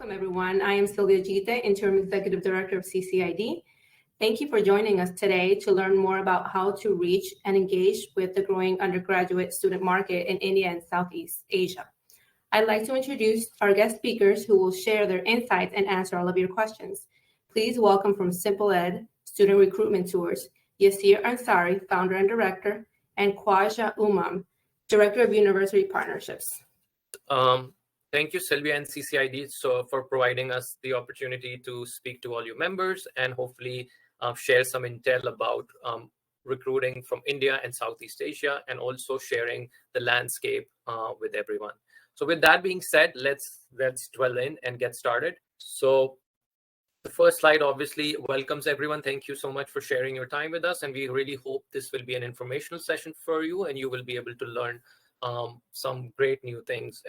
Welcome, everyone. I am Sylvia Gita, Interim Executive Director of CCID. Thank you for joining us today to learn more about how to reach and engage with the growing undergraduate student market in India and Southeast Asia. I'd like to introduce our guest speakers who will share their insights and answer all of your questions. Please welcome from Simple Ed Student Recruitment Tours, Yasir Ansari, Founder and Director, and Khwaja Umam, Director of University Partnerships. Thank you, Sylvia and CCID, for providing us the opportunity to speak to all your members and hopefully share some intel about recruiting from India and Southeast Asia, and also sharing the landscape with everyone. So with that being said, let's dwell in and get started. So the first slide obviously welcomes everyone. Thank you so much for sharing your time with us. And we really hope this will be an informational session for you and you will be able to learn some great new things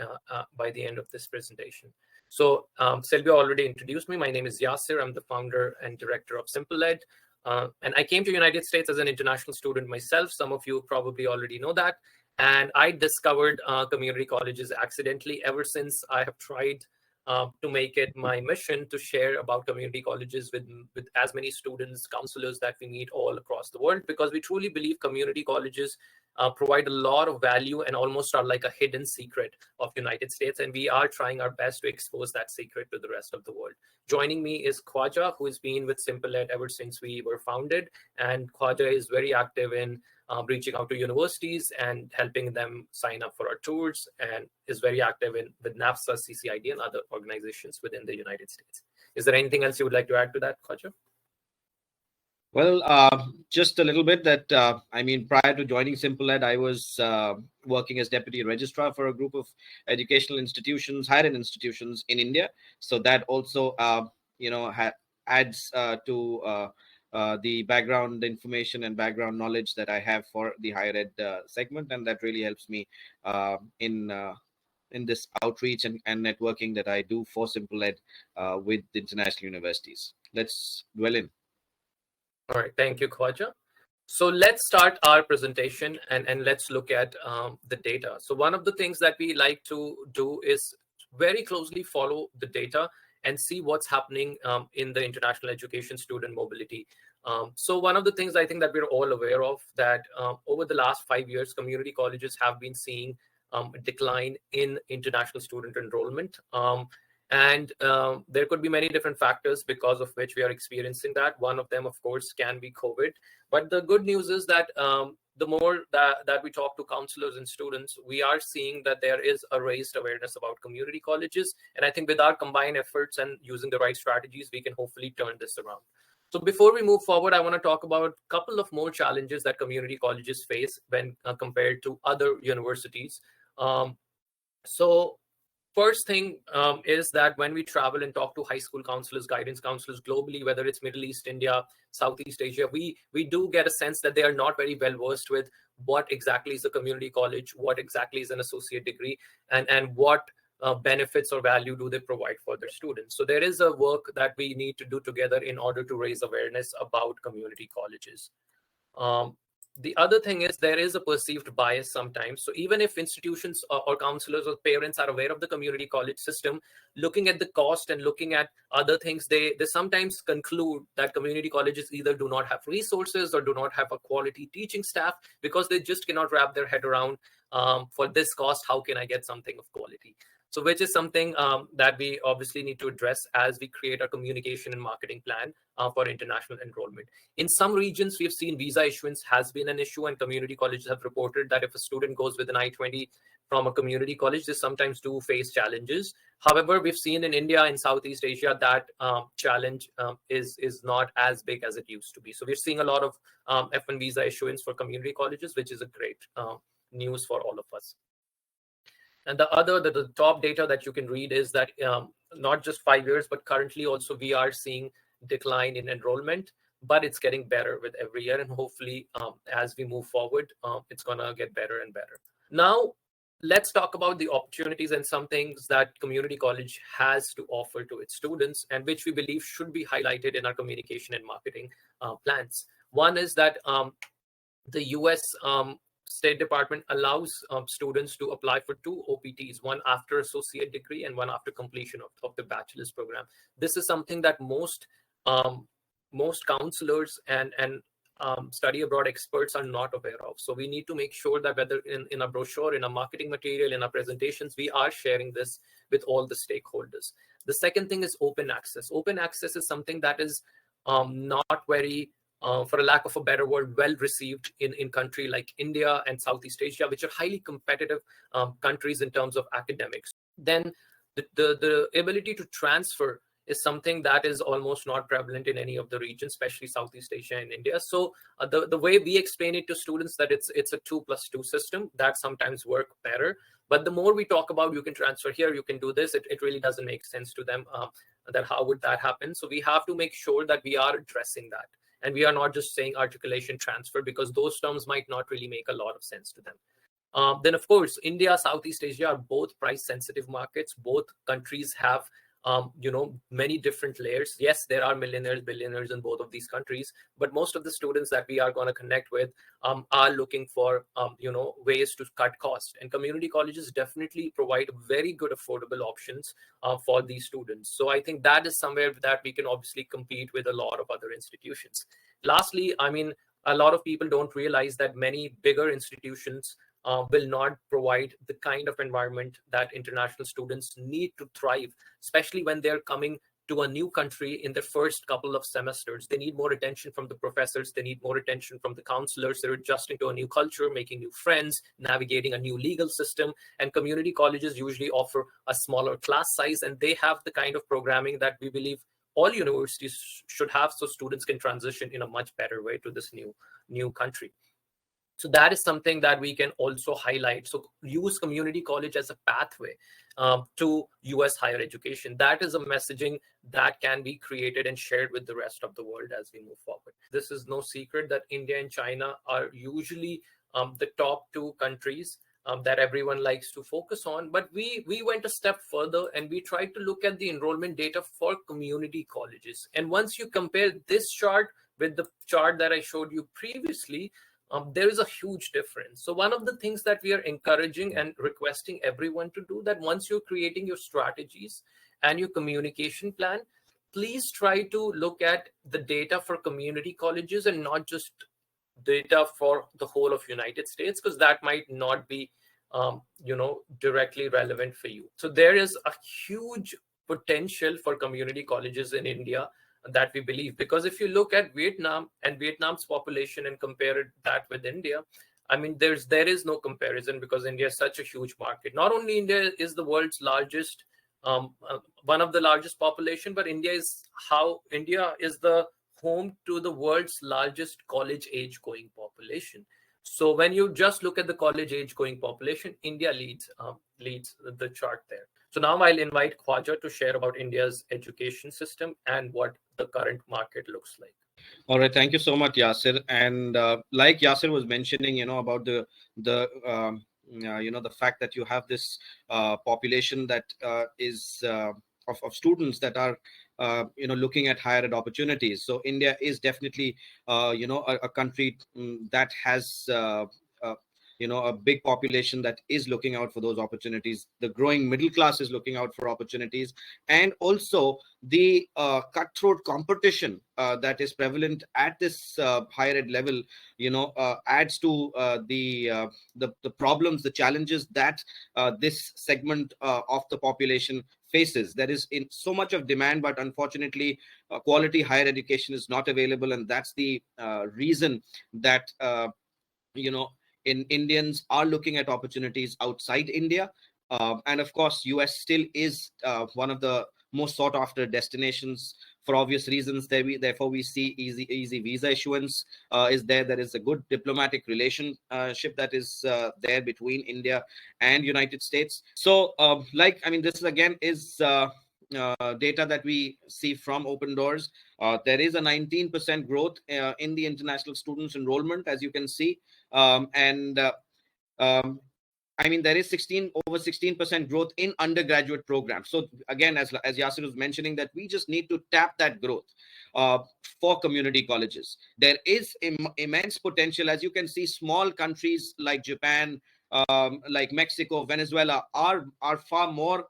by the end of this presentation. So Sylvia already introduced me. My name is Yasir. I'm the founder and director of Simple Ed. And I came to the United States as an international student myself. Some of you probably already know that. And I discovered community colleges accidentally. Ever since, I have tried to make it my mission to share about community colleges with as many students, counselors that we meet all across the world, because we truly believe community colleges provide a lot of value and almost are like a hidden secret of United States. And we are trying our best to expose that secret to the rest of the world. Joining me is Khwaja, who has been with Simple Ed ever since we were founded. And Khwaja is very active in reaching out to universities and helping them sign up for our tours, and is very active with NAFSA, CCID, and other organizations within the United States. Is there anything else you would like to add to that, Khwaja? Well, just a little bit that, prior to joining Simple Ed, I was working as deputy registrar for a group of educational institutions, higher ed institutions in India. So that also, adds to the background information and background knowledge that I have for the higher ed segment. And that really helps me in this outreach and networking that I do for Simple Ed with international universities. Let's dwell in. All right, thank you, Khwaja. So let's start our presentation and let's look at the data. So one of the things that we like to do is very closely follow the data and see what's happening in the international education student mobility. So one of the things I think that we're all aware of, that over the last 5 years, community colleges have been seeing a decline in international student enrollment. And there could be many different factors because of which we are experiencing that. One of them, of course, can be COVID. But the good news is that the more that we talk to counselors and students, we are seeing that there is a raised awareness about community colleges. And I think with our combined efforts and using the right strategies, we can hopefully turn this around. So before we move forward, I want to talk about a couple of more challenges that community colleges face when compared to other universities. So first thing is that when we travel and talk to high school counselors, guidance counselors globally, whether it's Middle East, India, Southeast Asia, we do get a sense that they are not very well versed with what exactly is a community college, what exactly is an associate degree, and what benefits or value do they provide for their students. So there is a work that we need to do together in order to raise awareness about community colleges. The other thing is there is a perceived bias sometimes. So even if institutions or counselors or parents are aware of the community college system, looking at the cost and looking at other things, they sometimes conclude that community colleges either do not have resources or do not have a quality teaching staff, because they just cannot wrap their head around for this cost, how can I get something of quality? So which is something that we obviously need to address as we create a communication and marketing plan for international enrollment. In some regions, we've seen visa issuance has been an issue, and community colleges have reported that if a student goes with an I-20 from a community college, they sometimes do face challenges. However, we've seen in India and Southeast Asia that challenge is not as big as it used to be. So we're seeing a lot of F1 visa issuance for community colleges, which is a great news for all of us. And the top data that you can read is that not just 5 years, but currently also we are seeing decline in enrollment, but it's getting better with every year. And hopefully, as we move forward, it's going to get better and better. Now, let's talk about the opportunities and some things that community college has to offer to its students, and which we believe should be highlighted in our communication and marketing plans. One is that the US State Department allows students to apply for 2 OPTs, one after associate degree and one after completion of the bachelor's program. This is something that most counselors and study abroad experts are not aware of. So we need to make sure that whether in a brochure, in a marketing material, in our presentations, we are sharing this with all the stakeholders. The second thing is open access. Open access is something that is not very, for a lack of a better word, well received in country like India and Southeast Asia, which are highly competitive countries in terms of academics. Then the ability to transfer is something that is almost not prevalent in any of the regions, especially Southeast Asia and India. So the way we explain it to students that it's a 2+2 system, that sometimes work better. But the more we talk about you can transfer here, you can do this, it really doesn't make sense to them that how would that happen. So we have to make sure that we are addressing that. And we are not just saying articulation transfer, because those terms might not really make a lot of sense to them. Then, of course, India, Southeast Asia are both price sensitive markets. Both countries have many different layers. Yes, there are millionaires, billionaires in both of these countries, but most of the students that we are going to connect with are looking for ways to cut costs, and community colleges definitely provide very good affordable options for these students. So I think that is somewhere that we can obviously compete with a lot of other institutions. Lastly, I mean, a lot of people don't realize that many bigger institutions will not provide the kind of environment that international students need to thrive, especially when they're coming to a new country in their first couple of semesters. They need more attention from the professors. They need more attention from the counselors. They're adjusting to a new culture, making new friends, navigating a new legal system. And community colleges usually offer a smaller class size, and they have the kind of programming that we believe all universities should have, so students can transition in a much better way to this new country. So that is something that we can also highlight. So use community college as a pathway to US higher education. That is a messaging that can be created and shared with the rest of the world as we move forward. This is no secret that India and China are usually the top 2 countries that everyone likes to focus on. But we went a step further and we tried to look at the enrollment data for community colleges. And once you compare this chart with the chart that I showed you previously, there is a huge difference. So one of the things that we are encouraging and requesting everyone to do, that once you're creating your strategies and your communication plan, please try to look at the data for community colleges and not just data for the whole of United States, because that might not be directly relevant for you. So there is a huge potential for community colleges in India that we believe, because if you look at Vietnam and Vietnam's population and compare that with India, I mean, there is no comparison, because India is such a huge market. Not only India is the world's largest, one of the largest population, but India is the home to the world's largest college age going population. So when you just look at the college age going population, India leads the chart there. So now I'll invite Khwaja to share about India's education system and what the current market looks like. All right, thank you so much, Yasir. And like Yasir was mentioning, about the fact that you have this population that is of students that are looking at higher ed opportunities. So India is definitely a country that has a big population that is looking out for those opportunities. The growing middle class is looking out for opportunities, and also the cutthroat competition that is prevalent at this higher ed level adds to the problems, the challenges that this segment of the population faces. There is in so much of demand, but unfortunately quality higher education is not available, and that's the reason that Indians are looking at opportunities outside India. And of course, US still is one of the most sought after destinations for obvious reasons. Therefore, we see easy visa issuance is there. There is a good diplomatic relationship that is there between India and United States. So, this again is data that we see from Open Doors. There is a 19% growth in the international students enrollment, as you can see. I mean, there is over 16% growth in undergraduate programs. So again, as Yasir was mentioning, that we just need to tap that growth uh, for community colleges. There is immense potential. As you can see, small countries like Japan, like Mexico, Venezuela are far more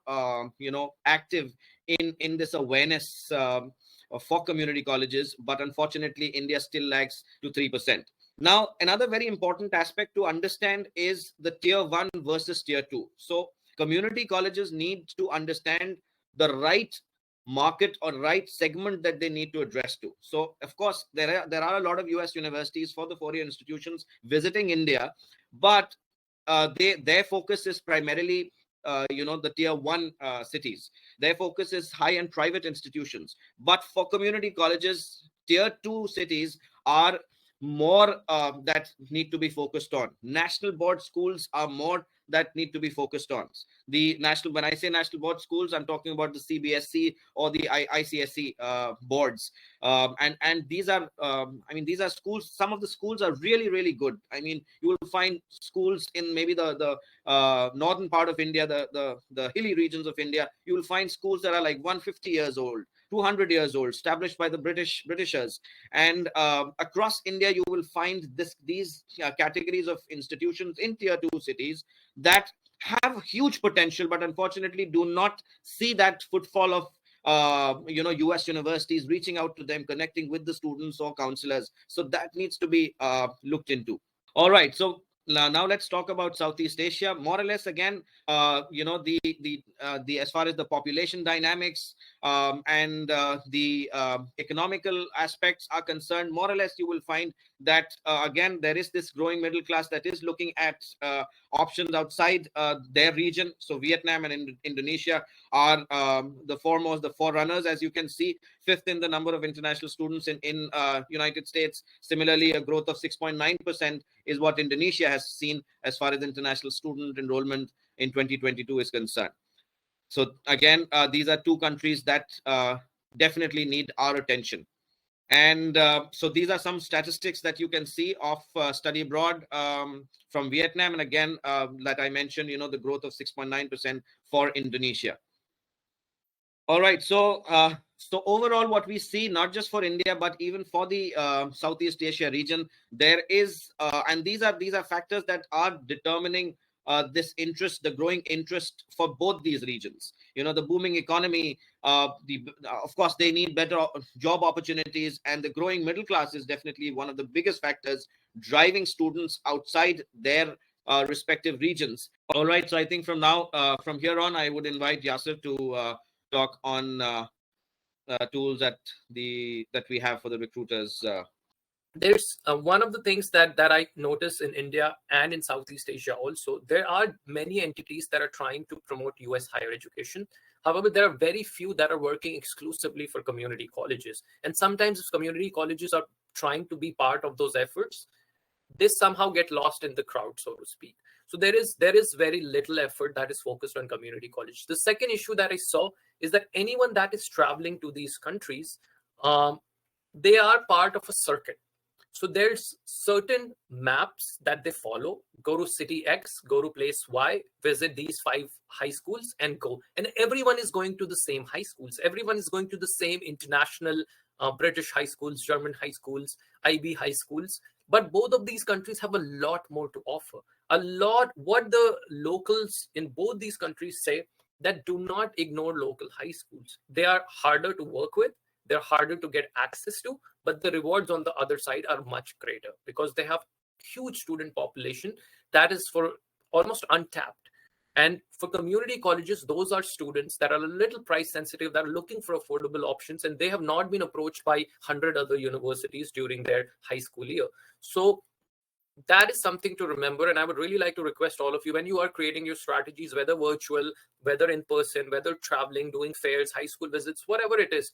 active in this awareness for community colleges. But unfortunately, India still lags to 3%. Now, another very important aspect to understand is the tier 1 versus tier 2. So community colleges need to understand the right market or right segment that they need to address to. So of course, there are a lot of US universities for the 4-year institutions visiting India, but their focus is primarily the tier 1 cities. Their focus is high-end private institutions. But for community colleges, tier 2 cities are more that need to be focused on. National board schools are more that need to be focused on. When I say national board schools, I'm talking about the CBSE or the ICSE boards. And these are these are schools. Some of the schools are really, really good. I mean, you will find schools in maybe the northern part of India, the hilly regions of India. You will find schools that are like 150 years old, 200 years old, established by the Britishers. And across India, you will find these categories of institutions in tier 2 cities that have huge potential, but unfortunately do not see that footfall of US universities reaching out to them, connecting with the students or counselors. So that needs to be looked into. All right, so now let's talk about Southeast Asia. More or less, again, the as far as the population dynamics and the economical aspects are concerned, more or less, you will find that again there is this growing middle class that is looking at options outside their region. So Vietnam and Indonesia are the forerunners, as you can see, fifth in the number of international students in United States. Similarly, a growth of 6.9% is what Indonesia has seen as far as international student enrollment in 2022 is concerned. So again, these are two countries that definitely need our attention. And so these are some statistics that you can see of study abroad from Vietnam. And again, like I mentioned, the growth of 6.9% for Indonesia. All right. So overall, what we see, not just for India, but even for the Southeast Asia region, there is, and these are factors that are determining this interest, the growing interest for both these regions. The booming economy, of course, they need better job opportunities, and the growing middle class is definitely one of the biggest factors driving students outside their respective regions. All right. So I think from here on, I would invite Yasir to talk on tools that we have for the recruiters. There's one of the things that I notice in India and in Southeast Asia also. There are many entities that are trying to promote US higher education. However, there are very few that are working exclusively for community colleges. And sometimes if community colleges are trying to be part of those efforts, they somehow get lost in the crowd, so to speak. So there is very little effort that is focused on community college. The second issue that I saw is that anyone that is traveling to these countries, they are part of a circuit. So there's certain maps that they follow. Go to city X, go to place Y, visit these 5 high schools and go. And everyone is going to the same high schools. Everyone is going to the same international British high schools, German high schools, IB high schools. But both of these countries have a lot more to offer. What the locals in both these countries say, that do not ignore local high schools. They are harder to work with. They're harder to get access to, but the rewards on the other side are much greater because they have huge student population that is for almost untapped. And for community colleges, those are students that are a little price sensitive, that are looking for affordable options, and they have not been approached by 100 other universities during their high school year. So that is something to remember. And I would really like to request all of you, when you are creating your strategies, whether virtual, whether in person, whether traveling, doing fairs, high school visits, whatever it is,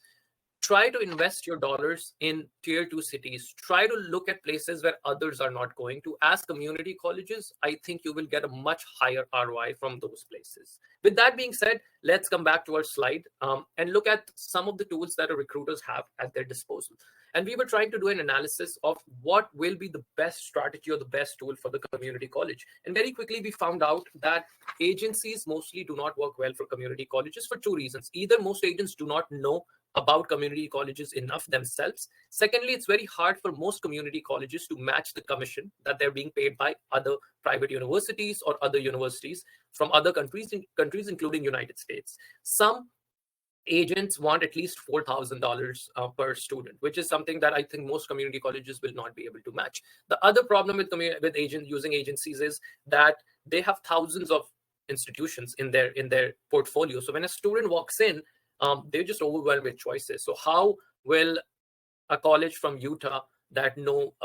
try to invest your dollars in tier 2 cities. Try to look at places where others are not going to. As community colleges, I think you will get a much higher ROI from those places. With that being said, let's come back to our slide and look at some of the tools that our recruiters have at their disposal. And we were trying to do an analysis of what will be the best strategy or the best tool for the community college. And very quickly, we found out that agencies mostly do not work well for community colleges for two reasons. Either most agents do not know about community colleges enough themselves. Secondly, it's very hard for most community colleges to match the commission that they're being paid by other private universities or other universities from other countries including United States. Some agents want at least $4,000 per student, which is something that I think most community colleges will not be able to match. The other problem with using agencies is that they have thousands of institutions in their portfolio. So when a student walks in, they're just overwhelmed with choices. So how will a college from Utah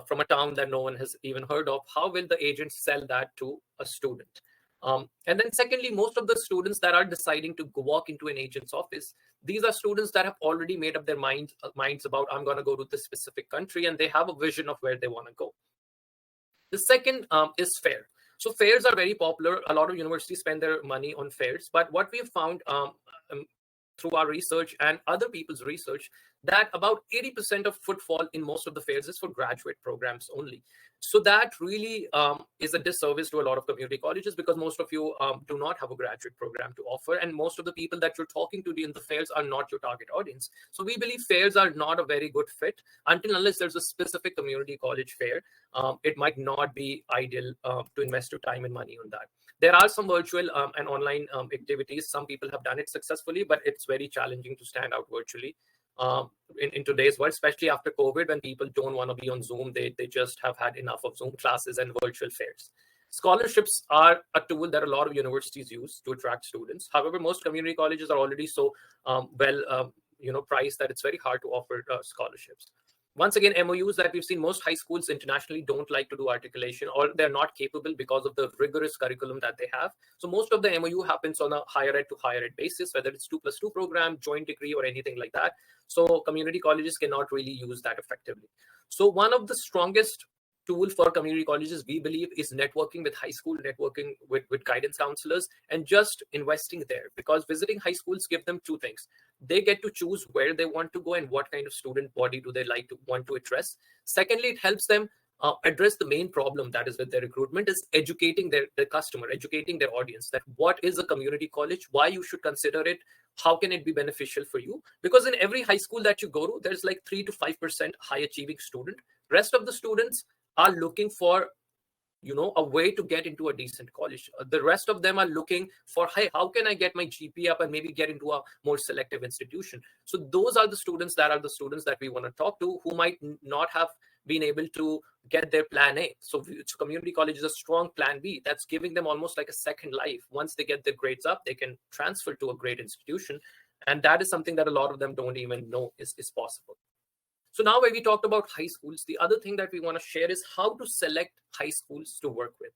from a town that no one has even heard of, how will the agent sell that to a student? And then secondly, most of the students that are deciding to walk into an agent's office, these are students that have already made up their minds about, I'm going to go to this specific country, and they have a vision of where they want to go. The second is fair. So fairs are very popular. A lot of universities spend their money on fairs. But what we have found through our research and other people's research, that about 80% of footfall in most of the fairs is for graduate programs only. So that really is a disservice to a lot of community colleges, because most of you do not have a graduate program to offer. And most of the people that you're talking to in the fairs are not your target audience. So we believe fairs are not a very good fit unless there's a specific community college fair. It might not be ideal to invest your time and money on that. There are some virtual and online activities. Some people have done it successfully, but it's very challenging to stand out virtually in today's world, especially after COVID, when people don't want to be on Zoom. They just have had enough of Zoom classes and virtual fairs. Scholarships are a tool that a lot of universities use to attract students. However, most community colleges are already so priced that it's very hard to offer scholarships. Once again, MOUs that we've seen, most high schools internationally don't like to do articulation, or they're not capable because of the rigorous curriculum that they have. So most of the MOU happens on a higher ed to higher ed basis, whether it's 2+2 program, joint degree, or anything like that. So community colleges cannot really use that effectively. So one of the strongest tool for community colleges, we believe, is networking with high school, networking with guidance counselors, and just investing there, because visiting high schools give them two things. They get to choose where they want to go and what kind of student body do they want to address. Secondly, it helps them address the main problem that is with their recruitment, is educating their customer, educating their audience, that what is a community college, why you should consider it, how can it be beneficial for you? Because in every high school that you go to, there's like 3 to 5% high achieving student. Rest of the students are looking for a way to get into a decent college. The rest of them are looking for, hey, how can I get my GPA up and maybe get into a more selective institution? So those are the students that we want to talk to, who might not have been able to get their plan A. So community college is a strong plan B that's giving them almost like a second life. Once they get their grades up, they can transfer to a great institution. And that is something that a lot of them don't even know is possible. So now when we talked about high schools, the other thing that we want to share is how to select high schools to work with.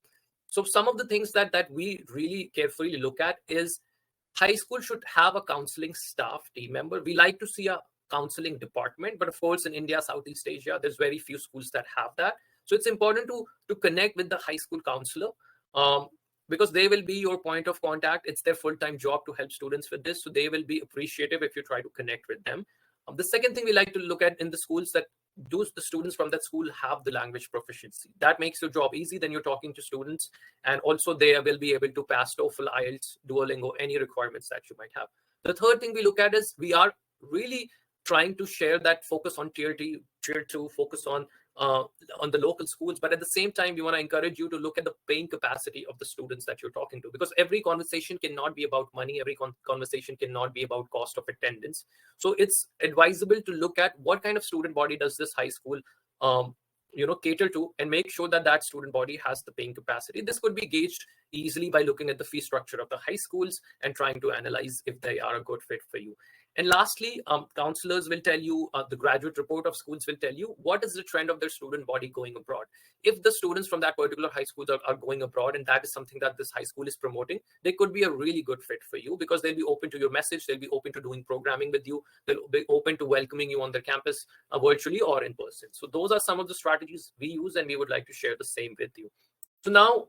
So some of the things that we really carefully look at is high school should have a counseling staff team member. We like to see a counseling department, but of course in India, Southeast Asia, there's very few schools that have that. So it's important to connect with the high school counselor, because they will be your point of contact. It's their full-time job to help students with this. So they will be appreciative if you try to connect with them. The second thing we like to look at in the schools, that do the students from that school have the language proficiency. That makes your job easy. Then you're talking to students, and also they will be able to pass TOEFL, IELTS, Duolingo, any requirements that you might have. The third thing we look at is we are really trying to share that focus on tier 2, focus on the local schools. But at the same time, we want to encourage you to look at the paying capacity of the students that you're talking to, because every conversation cannot be about money. Every conversation cannot be about cost of attendance. So it's advisable to look at what kind of student body does this high school cater to, and make sure that that student body has the paying capacity. This could be gauged easily by looking at the fee structure of the high schools and trying to analyze if they are a good fit for you. And lastly, counselors will tell you, the graduate report of schools will tell you what is the trend of their student body going abroad. If the students from that particular high school are going abroad, and that is something that this high school is promoting, they could be a really good fit for you, because they'll be open to your message, they'll be open to doing programming with you, they'll be open to welcoming you on their campus, virtually or in person. So those are some of the strategies we use, and we would like to share the same with you. So now,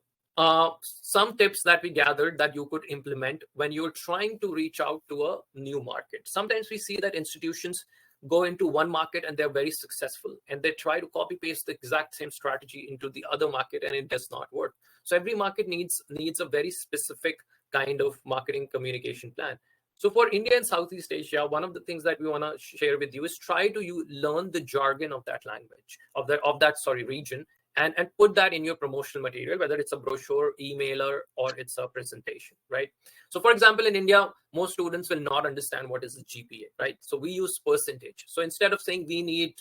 some tips that we gathered that you could implement when you're trying to reach out to a new market. Sometimes we see that institutions go into one market and they're very successful, and they try to copy paste the exact same strategy into the other market, and it does not work. So every market needs a very specific kind of marketing communication plan. So for India and Southeast Asia, one of the things that we want to share with you is try to learn the jargon of that language, of that region, and put that in your promotional material, whether it's a brochure, emailer, or it's a presentation, right? So for example, in India, most students will not understand what is a GPA, right? So we use percentage. So instead of saying we need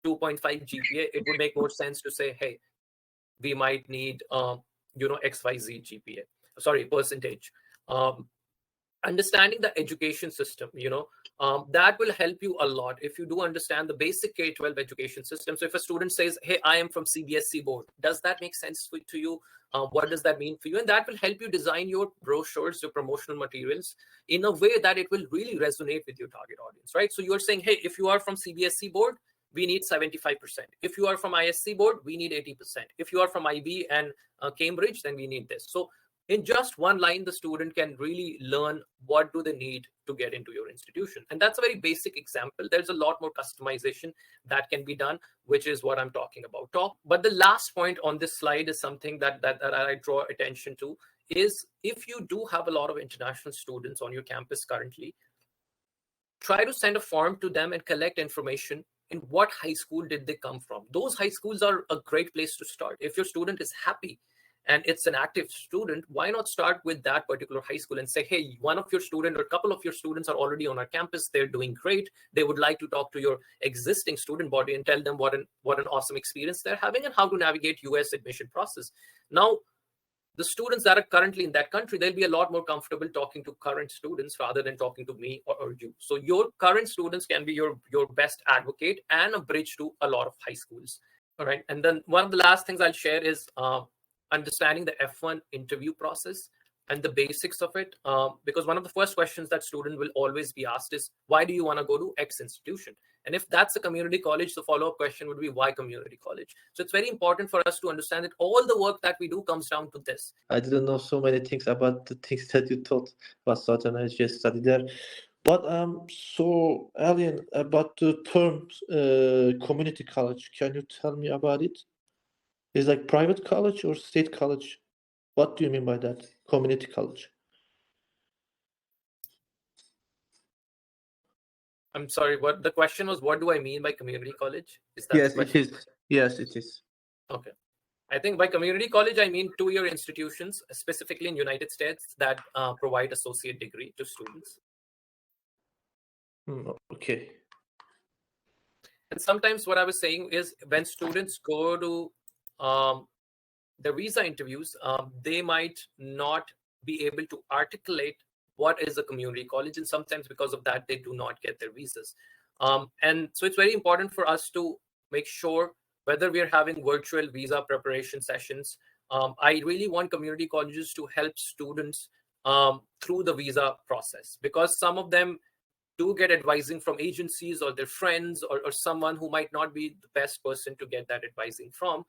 2.5 GPA, it would make more sense to say, hey, we might need, XYZ GPA, sorry, percentage. Understanding the education system, that will help you a lot if you do understand the basic K-12 education system. So if a student says, hey, I am from CBSE board, does that make sense to you? What does that mean for you? And that will help you design your brochures, your promotional materials in a way that it will really resonate with your target audience, right? So you're saying, hey, if you are from CBSE board, we need 75%. If you are from ISC board, we need 80%. If you are from IB and Cambridge, then we need this. So in just one line, the student can really learn what do they need to get into your institution. And that's a very basic example. There's a lot more customization that can be done, which is what I'm talking about. But the last point on this slide is something that I draw attention to, is if you do have a lot of international students on your campus currently, try to send a form to them and collect information in what high school did they come from. Those high schools are a great place to start. If your student is happy and it's an active student, why not start with that particular high school and say, hey, one of your students or a couple of your students are already on our campus. They're doing great. They would like to talk to your existing student body and tell them what an awesome experience they're having and how to navigate US admission process. Now, the students that are currently in that country, they'll be a lot more comfortable talking to current students rather than talking to me or you. So your current students can be your best advocate and a bridge to a lot of high schools. All right. And then one of the last things I'll share is understanding the F1 interview process and the basics of it. Because one of the first questions that student will always be asked is, why do you want to go to X institution? And if that's a community college, the follow-up question would be, why community college? So it's very important for us to understand that all the work that we do comes down to this. I didn't know so many things about the things that you taught about certain I just studied there. But so Alien, about the term community college, can you tell me about it? Is like private college or state college? What do you mean by that? Community college. I'm sorry, what the question was, what do I mean by community college? Is that Yes, the it question? is. Yes, it is. Okay. I think by community college, I mean two-year institutions, specifically in United States, that provide associate degree to students. Okay. And sometimes what I was saying is when students go to the visa interviews, they might not be able to articulate what is a community college. And sometimes because of that, they do not get their visas. And so it's very important for us to make sure whether we're having virtual visa preparation sessions. I really want community colleges to help students through the visa process, because some of them do get advising from agencies or their friends or someone who might not be the best person to get that advising from.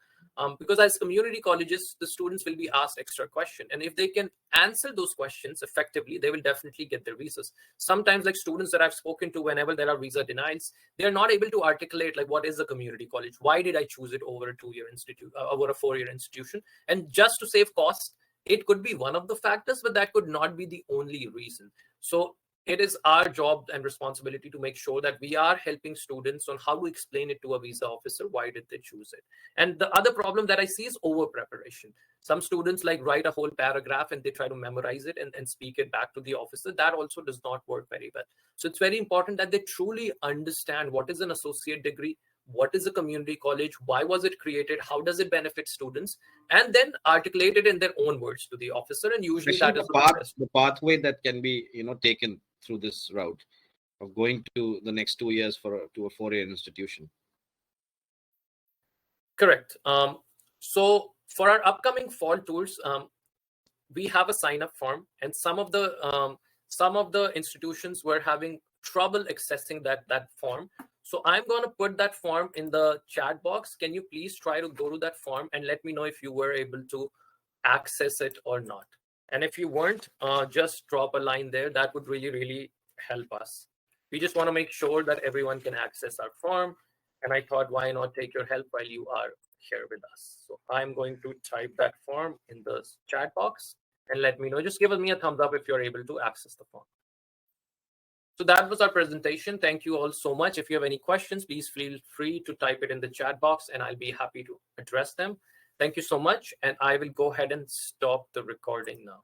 Because as community colleges, the students will be asked extra questions. And if they can answer those questions effectively, they will definitely get their visas. Sometimes like students that I've spoken to, whenever there are visa denials, they're not able to articulate like, what is a community college? Why did I choose it over a 2-year institute, over a 4-year institution? And just to save costs, it could be one of the factors, but that could not be the only reason. So it is our job and responsibility to make sure that we are helping students on how to explain it to a visa officer. Why did they choose it? And the other problem that I see is over preparation. Some students like write a whole paragraph and they try to memorize it and speak it back to the officer. That also does not work very well. So it's very important that they truly understand what is an associate degree, what is a community college, why was it created, how does it benefit students, and then articulate it in their own words to the officer. And usually that is the pathway that can be taken through this route. of going to the next 2 years to a 4-year institution. Correct. So for our upcoming fall tours, we have a sign-up form, and some of the institutions were having trouble accessing that form. So I'm going to put that form in the chat box. Can you please try to go to that form and let me know if you were able to access it or not? And if you weren't, just drop a line there. That would really, really help us. We just want to make sure that everyone can access our form. And I thought, why not take your help while you are here with us? So I'm going to type that form in the chat box and let me know. Just give me a thumbs up if you're able to access the form. So that was our presentation. Thank you all so much. If you have any questions, please feel free to type it in the chat box and I'll be happy to address them. Thank you so much. And I will go ahead and stop the recording now.